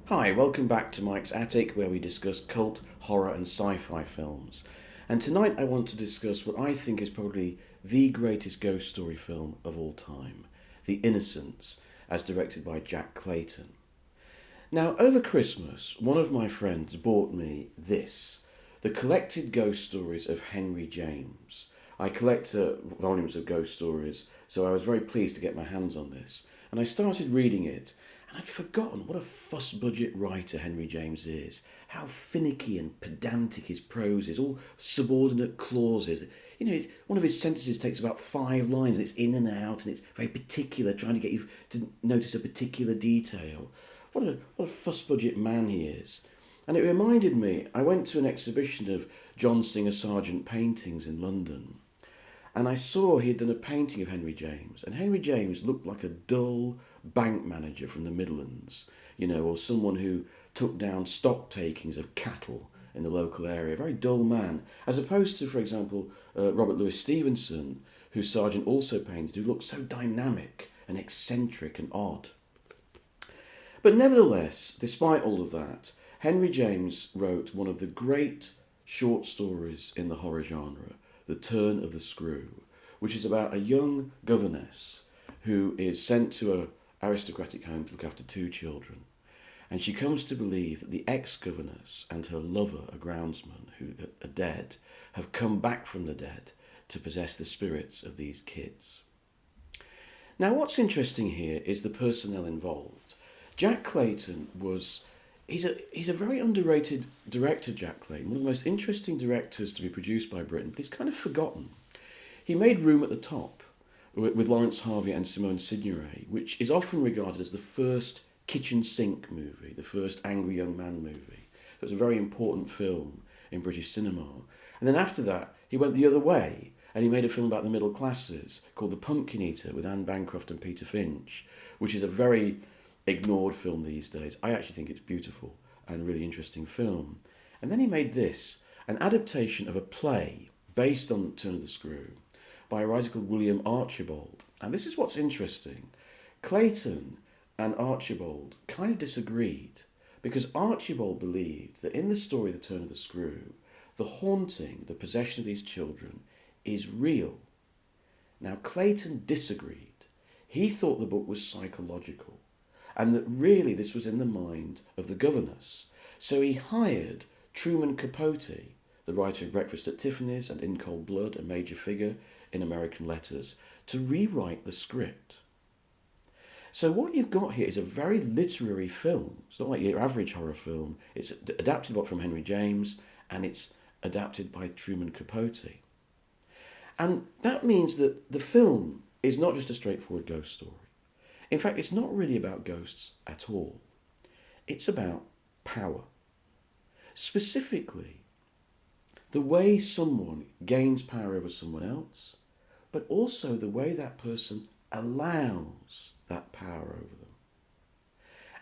Hi, welcome back to Mike's Attic, where we discuss cult, horror, and sci fi films. And tonight I want to discuss what I think is probably the greatest ghost story film of all time, The Innocents, as directed by Jack Clayton. Now, over Christmas, one of my friends bought me this, The Collected Ghost Stories of Henry James. I collect volumes of ghost stories, so I was very pleased to get my hands on this. And I started reading it, and I'd forgotten what a fuss budget writer Henry James is, how finicky and pedantic his prose is, all subordinate clauses. One of his sentences takes about 5 lines, and it's in and out, and it's very particular, trying to get you to notice a particular detail. What a fuss budget man he is. And it reminded me, I went to an exhibition of John Singer Sargent paintings in London, and I saw he had done a painting of Henry James, and Henry James looked like a dull bank manager from the Midlands, or someone who took down stock takings of cattle in the local area. A very dull man, as opposed to, for example, Robert Louis Stevenson, who Sargent also painted, who looked so dynamic and eccentric and odd. But nevertheless, despite all of that, Henry James wrote one of the great short stories in the horror genre, The Turn of the Screw, which is about a young governess who is sent to an aristocratic home to look after 2 children. And she comes to believe that the ex-governess and her lover, a groundsman, who are dead, have come back from the dead to possess the spirits of these kids. Now, what's interesting here is the personnel involved. Jack Clayton he's a very underrated director, Jack Clayton, one of the most interesting directors to be produced by Britain, but he's kind of forgotten. He made Room at the Top with Laurence Harvey and Simone Signoret, which is often regarded as the first kitchen sink movie, the first angry young man movie. So it's a very important film in British cinema. And then after that, he went the other way, and he made a film about the middle classes called The Pumpkin Eater with Anne Bancroft and Peter Finch, which is a very ignored film these days. I actually think it's beautiful and a really interesting film. And then he made this, an adaptation of a play based on Turn of the Screw by a writer called William Archibald. And this is what's interesting. Clayton and Archibald kind of disagreed, because Archibald believed that in the story The Turn of the Screw, the haunting, the possession of these children is real. Now, Clayton disagreed. He thought the book was psychological, and that really this was in the mind of the governess. So he hired Truman Capote, the writer of Breakfast at Tiffany's and In Cold Blood, a major figure in American letters, to rewrite the script. So what you've got here is a very literary film. It's not like your average horror film. It's adapted from Henry James, and it's adapted by Truman Capote. And that means that the film is not just a straightforward ghost story. In fact, it's not really about ghosts at all. It's about power. Specifically, the way someone gains power over someone else, but also the way that person allows that power over them.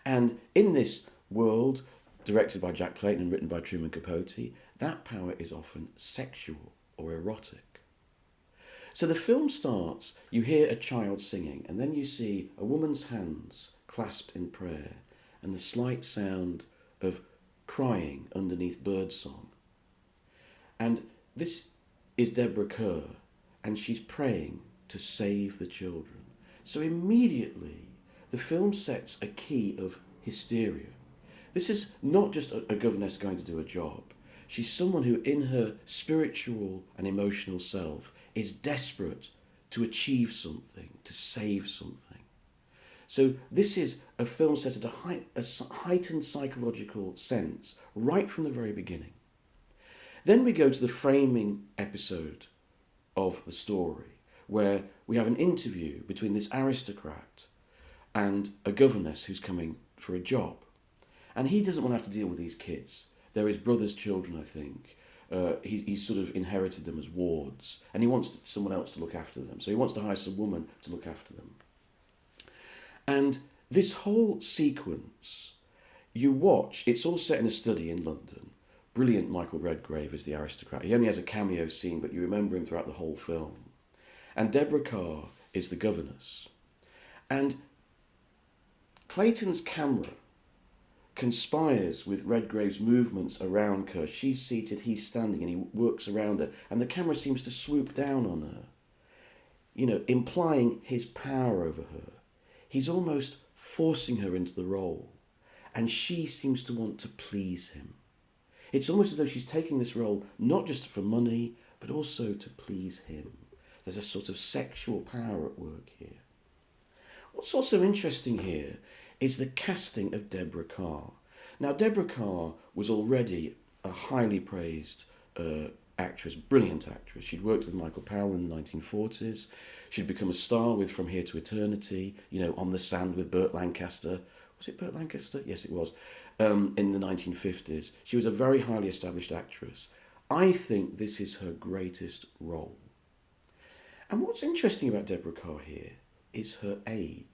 And in this world, directed by Jack Clayton and written by Truman Capote, that power is often sexual or erotic. So the film starts, you hear a child singing, and then you see a woman's hands clasped in prayer, and the slight sound of crying underneath birdsong. And this is Deborah Kerr, and she's praying to save the children. So immediately, the film sets a key of hysteria. This is not just a governess going to do a job. She's someone who, in her spiritual and emotional self, is desperate to achieve something, to save something. So this is a film set at a heightened psychological sense right from the very beginning. Then we go to the framing episode of the story, where we have an interview between this aristocrat and a governess who's coming for a job. And he doesn't want to have to deal with these kids. They're his brother's children, I think. He's sort of inherited them as wards, and he wants someone else to look after them. So he wants to hire some woman to look after them. And this whole sequence, you watch, it's all set in a study in London. Brilliant Michael Redgrave is the aristocrat. He only has a cameo scene, but you remember him throughout the whole film. And Deborah Kerr is the governess. And Clayton's camera conspires with Redgrave's movements around her. She's seated, he's standing, and he works around her, and the camera seems to swoop down on her, implying his power over her. He's almost forcing her into the role, and she seems to want to please him. It's almost as though she's taking this role not just for money, but also to please him. There's a sort of sexual power at work here. What's also interesting here is the casting of Deborah Kerr. Now, Deborah Kerr was already a highly praised actress, brilliant actress. She'd worked with Michael Powell in the 1940s. She'd become a star with From Here to Eternity, On the Sand with Burt Lancaster. Was it Burt Lancaster? Yes, it was. In the 1950s. She was a very highly established actress. I think this is her greatest role. And what's interesting about Deborah Kerr here is her age.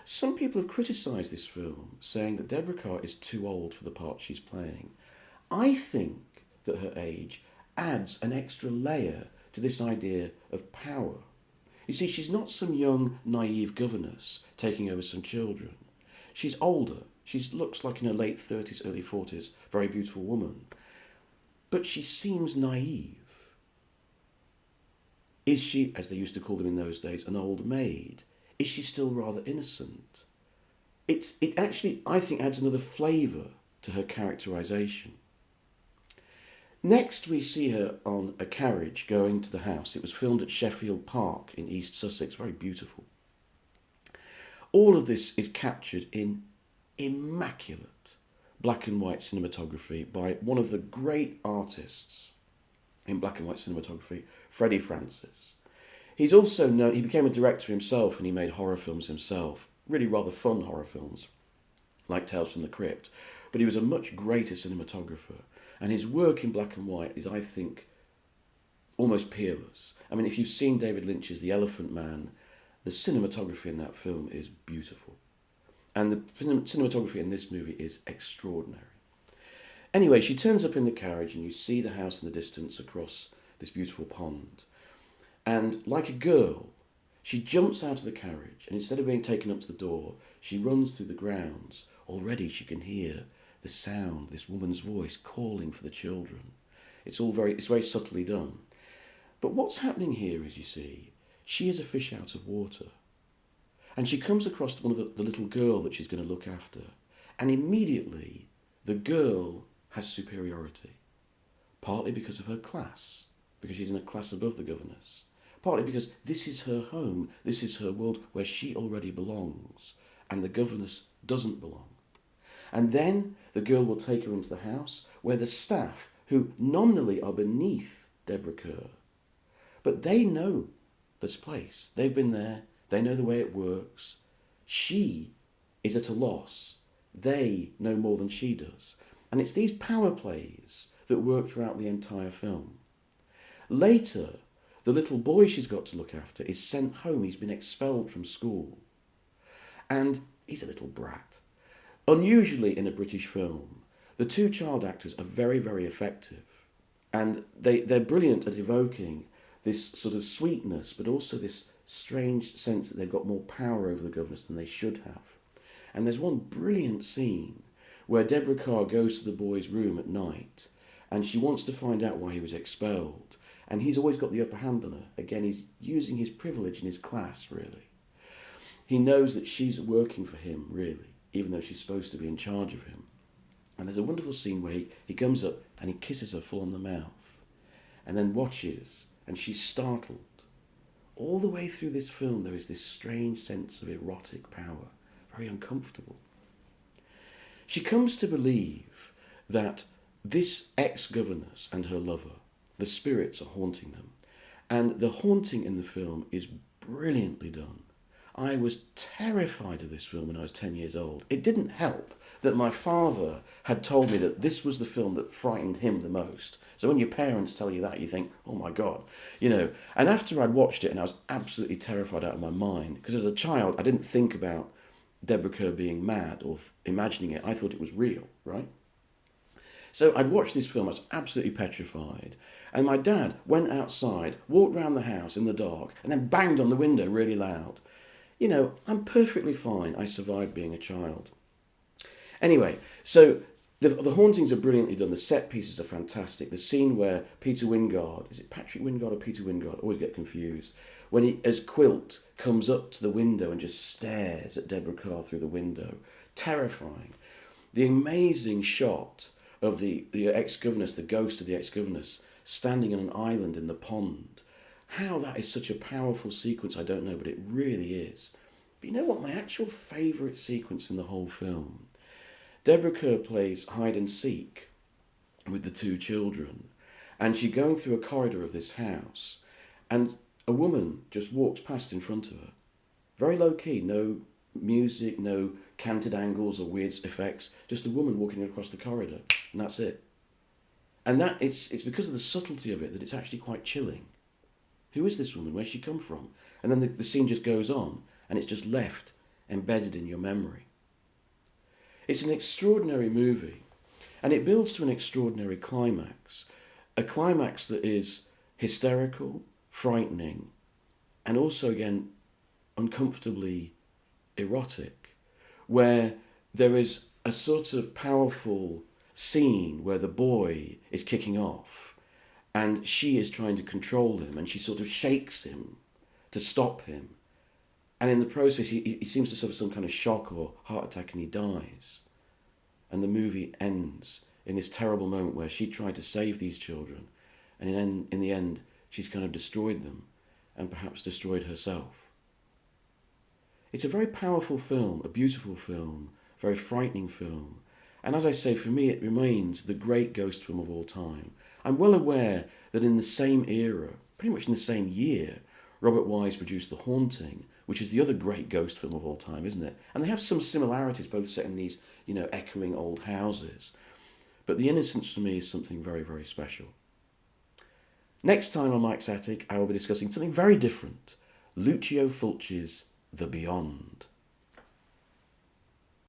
Some people have criticised this film, saying that Deborah Kerr is too old for the part she's playing. I think that her age adds an extra layer to this idea of power. You see, she's not some young, naive governess taking over some children. She's older. She looks like in her late 30s, early 40s, very beautiful woman. But she seems naive. Is she, as they used to call them in those days, an old maid? Is she still rather innocent? It actually, I think, adds another flavour to her characterisation. Next, we see her on a carriage going to the house. It was filmed at Sheffield Park in East Sussex, very beautiful. All of this is captured in immaculate black and white cinematography by one of the great artists in black and white cinematography, Freddie Francis. He's also known, he became a director himself and he made horror films himself, really rather fun horror films, like Tales from the Crypt. But he was a much greater cinematographer, and his work in black and white is, I think, almost peerless. I mean, if you've seen David Lynch's The Elephant Man, the cinematography in that film is beautiful. And the cinematography in this movie is extraordinary. Anyway, she turns up in the carriage and you see the house in the distance across this beautiful pond. And like a girl, she jumps out of the carriage, and instead of being taken up to the door, she runs through the grounds. Already she can hear the sound, this woman's voice calling for the children. It's very subtly done. But what's happening here is, you see, she is a fish out of water. And she comes across one of the little girl that she's going to look after. And immediately, the girl has superiority. Partly because of her class, because she's in a class above the governess. Partly because this is her home, this is her world where she already belongs, and the governess doesn't belong. And then the girl will take her into the house where the staff, who nominally are beneath Deborah Kerr, but they know this place. They've been there. They know the way it works. She is at a loss. They know more than she does. And it's these power plays that work throughout the entire film. Later, the little boy she's got to look after is sent home. He's been expelled from school. And he's a little brat. Unusually in a British film, the two child actors are very, very effective. And they're brilliant at evoking this sort of sweetness, but also this strange sense that they've got more power over the governess than they should have. And there's one brilliant scene where Deborah Kerr goes to the boy's room at night, and she wants to find out why he was expelled. And he's always got the upper hand on her. Again, he's using his privilege in his class, really. He knows that she's working for him, really, even though she's supposed to be in charge of him. And there's a wonderful scene where he comes up and he kisses her full on the mouth, and then watches, and she's startled. All the way through this film, there is this strange sense of erotic power, very uncomfortable. She comes to believe that this ex-governess and her lover, the spirits are haunting them. And the haunting in the film is brilliantly done. I was terrified of this film when I was 10 years old. It didn't help that my father had told me that this was the film that frightened him the most. So when your parents tell you that, you think, oh my God, And after I'd watched it, and I was absolutely terrified out of my mind, because as a child, I didn't think about Deborah Kerr being mad or imagining it. I thought it was real, right? So I'd watched this film, I was absolutely petrified. And my dad went outside, walked round the house in the dark, and then banged on the window really loud. I'm perfectly fine. I survived being a child. Anyway, So the hauntings are brilliantly done. The set pieces are fantastic. The scene where Peter Wingard, is it Patrick Wingard or Peter Wingard? I always get confused. When he, as Quilt, comes up to the window and just stares at Deborah Kerr through the window. Terrifying. The amazing shot of the ex-governess, the ghost of the ex-governess, standing on an island in the pond. How that is such a powerful sequence, I don't know, but it really is. But you know what? My actual favourite sequence in the whole film, Deborah Kerr plays hide and seek with the two children, and she's going through a corridor of this house, and a woman just walks past in front of her. Very low key, no music, no canted angles or weird effects, just a woman walking across the corridor, and that's it. And that it's because of the subtlety of it that it's actually quite chilling. Who is this woman? Where's she come from? And then the scene just goes on, and it's just left embedded in your memory. It's an extraordinary movie, and it builds to an extraordinary climax. A climax that is hysterical, frightening, and also, again, uncomfortably erotic, where there is a sort of powerful scene where the boy is kicking off and she is trying to control him, and she sort of shakes him to stop him. And in the process, he seems to suffer some kind of shock or heart attack and he dies. And the movie ends in this terrible moment where she tried to save these children, and in the end, she's kind of destroyed them and perhaps destroyed herself. It's a very powerful film, a beautiful film, a very frightening film. And as I say, for me, it remains the great ghost film of all time. I'm well aware that in the same era, pretty much in the same year, Robert Wise produced The Haunting, which is the other great ghost film of all time, isn't it? And they have some similarities, both set in these, echoing old houses. But The Innocents for me is something very, very special. Next time on Mike's Attic, I will be discussing something very different. Lucio Fulci's The Beyond.